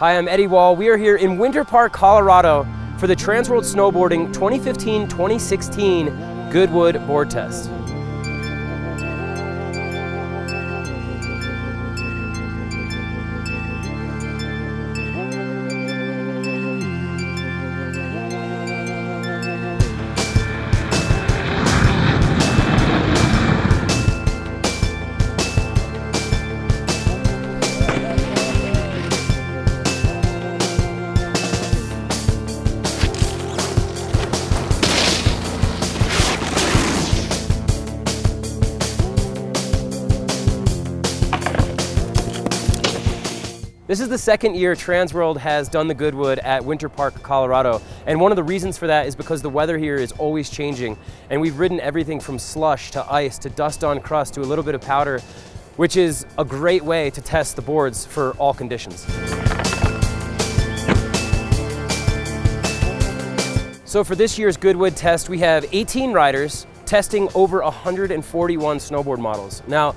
Hi, I'm Eddie Wall. We are here in Winter Park, Colorado for the TransWorld SNOWboarding 2015-2016 Goodwood board test. This is the second year TransWorld has done the Goodwood at Winter Park, Colorado. And one of the reasons for that is because the weather here is always changing. And we've ridden everything from slush to ice to dust on crust to a little bit of powder, which is a great way to test the boards for all conditions. So for this year's Goodwood test, we have 18 riders testing over 141 snowboard models. Now,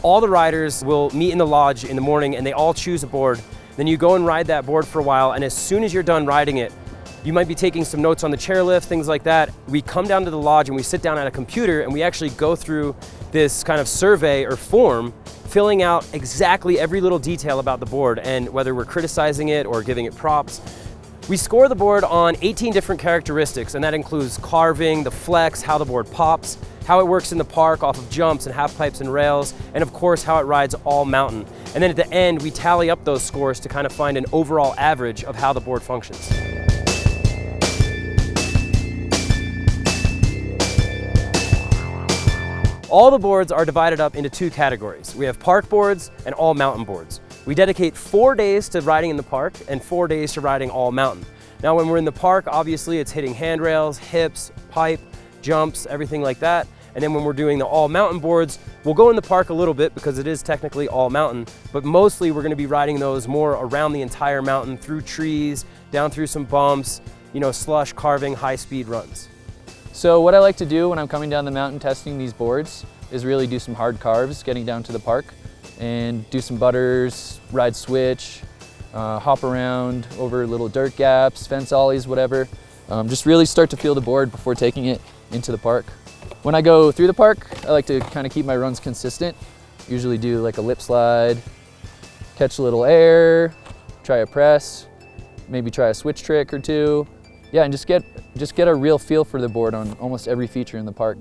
all the riders will meet in the lodge in the morning and they all choose a board. Then you go and ride that board for a while, and as soon as you're done riding it, you might be taking some notes on the chairlift, things like that. We come down to the lodge and we sit down at a computer and we actually go through this kind of survey or form, filling out exactly every little detail about the board and whether we're criticizing it or giving it props. We score the board on 18 different characteristics, and that includes carving, the flex, how the board pops, how it works in the park off of jumps and half pipes and rails, and of course how it rides all mountain. And then at the end, we tally up those scores to kind of find an overall average of how the board functions. All the boards are divided up into two categories. We have park boards and all mountain boards. We dedicate 4 days to riding in the park and 4 days to riding all mountain. Now when we're in the park, obviously it's hitting handrails, hips, pipe, jumps, everything like that. And then when we're doing the all mountain boards, we'll go in the park a little bit because it is technically all mountain, but mostly we're gonna be riding those more around the entire mountain, through trees, down through some bumps, slush, carving, high speed runs. So what I like to do when I'm coming down the mountain testing these boards is really do some hard carves getting down to the park and do some butters, ride switch, hop around over little dirt gaps, fence ollies, whatever. Just really start to feel the board before taking it into the park. When I go through the park, I like to kind of keep my runs consistent. Usually do like a lip slide, catch a little air, try a press, maybe try a switch trick or two. Yeah, and just get a real feel for the board on almost every feature in the park.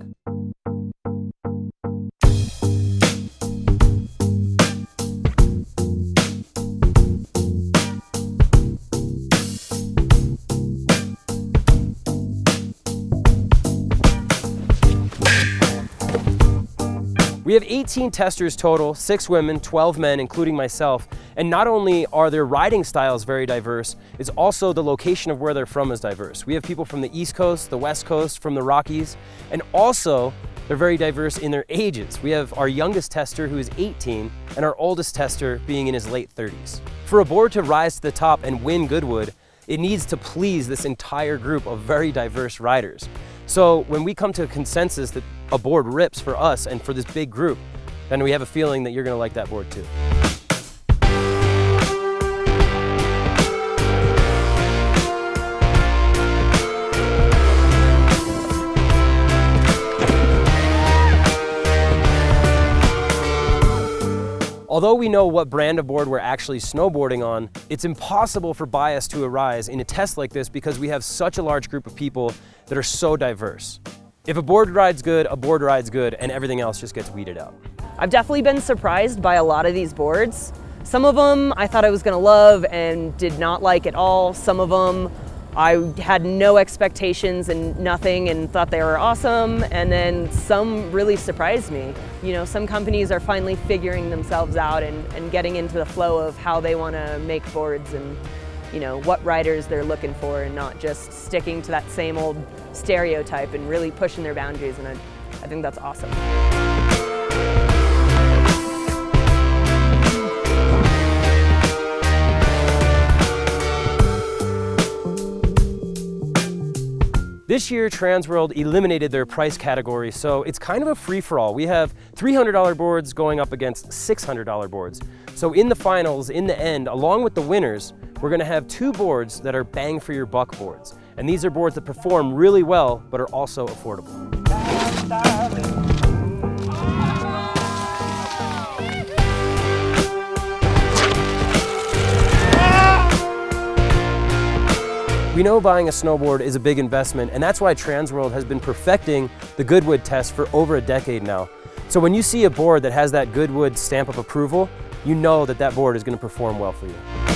We have 18 testers total, 6 women, 12 men, including myself. And not only are their riding styles very diverse, it's also the location of where they're from is diverse. We have people from the East Coast, the West Coast, from the Rockies, and also they're very diverse in their ages. We have our youngest tester who is 18 and our oldest tester being in his late 30s. For a board to rise to the top and win Goodwood, it needs to please this entire group of very diverse riders. So when we come to a consensus that a board rips for us and for this big group, then we have a feeling that you're gonna like that board too. Although we know what brand of board we're actually snowboarding on, it's impossible for bias to arise in a test like this because we have such a large group of people that are so diverse. If a board rides good, a board rides good, and everything else just gets weeded out. I've definitely been surprised by a lot of these boards. Some of them I thought I was gonna love and did not like at all. Some of them I had no expectations and nothing and thought they were awesome, and then some really surprised me. Some companies are finally figuring themselves out and getting into the flow of how they want to make boards and what riders they're looking for, and not just sticking to that same old stereotype and really pushing their boundaries, and I think that's awesome. This year, TransWorld eliminated their price category, so it's kind of a free-for-all. We have $300 boards going up against $600 boards. So in the finals, in the end, along with the winners, we're gonna have 2 boards that are bang for your buck boards. And these are boards that perform really well, but are also affordable. We know buying a snowboard is a big investment, and that's why TransWorld has been perfecting the Goodwood test for over a decade now. So when you see a board that has that Goodwood stamp of approval, you know that that board is going to perform well for you.